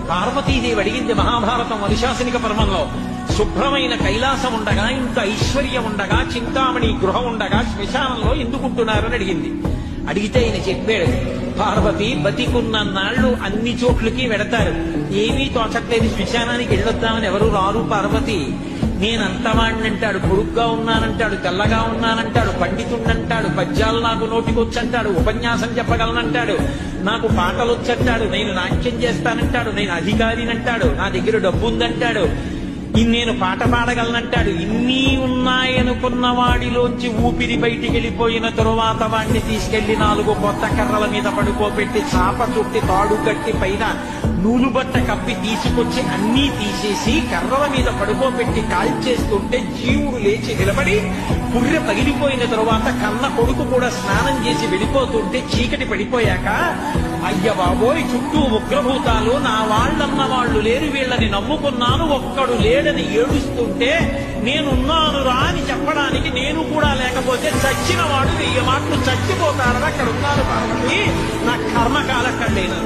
పార్వతీదేవి అడిగింది మహాభారతం అనుశాసనిక పర్వంలో, శుభ్రమైన కైలాసం ఉండగా, ఇంత ఐశ్వర్యం ఉండగా, చింతామణి గృహం ఉండగా శ్మశానంలో ఎందుకుంటున్నారని అడిగింది. అడిగితే ఆయన చెప్పాడు, పార్వతి బతికున్న నాళ్లు అన్ని చోట్లకి వెడతారు, ఏమీ తోచట్లేదు, శ్మశానానికి వెళ్ళొద్దామని ఎవరు రారు పార్వతి. నేనంతవాణ్ణంటాడు, పొడుగ్గా ఉన్నానంటాడు, తెల్లగా ఉన్నానంటాడు, పండితుణ్ణంటాడు, పద్యాలు నాకు నోటికొచ్చంటాడు, ఉపన్యాసం చెప్పగలనంటాడు, నాకు పాటలొచ్చంటాడు, నేను నాట్యం చేస్తానంటాడు, నేను అధికారినంటాడు, నా దగ్గర డబ్బుందంటాడు, నేను పాట పాడగలనంటాడు. ఇన్ని ఉన్నాయనుకున్న వాడిలోంచి ఊపిరి బయటికి వెళ్ళిపోయిన తరువాత వాడిని తీసుకెళ్లి 4 కొత్త కర్రల మీద పడుకోబెట్టి చాప చుట్టి తాడు కట్టి పైన నూలు బట్ట కప్పి తీసుకొచ్చి అన్నీ తీసేసి కర్రల మీద పడుకోబెట్టి కాల్చేస్తుంటే జీవుడు లేచి నిలబడి పుర్రె పగిలిపోయిన తరువాత కన్న కొడుకు కూడా స్నానం చేసి వెళ్ళిపోతుంటే చీకటి పడిపోయాక, అయ్య బాబోయ్ చుట్టూ ఉగ్రభూతాలు, నా వాళ్ళన్న వాళ్ళు లేరు, వీళ్ళని నమ్ముకున్నాను, ఒక్కడు లేడని ఏడుస్తుంటే నేనున్నాను రా అని చెప్పడానికి నేను కూడా లేకపోతే చచ్చిన వాడు 1000 మాటలు చచ్చిపోతాడని అక్కడ ఉన్నాను కాబట్టి నా కర్మకాలక్కడలేను.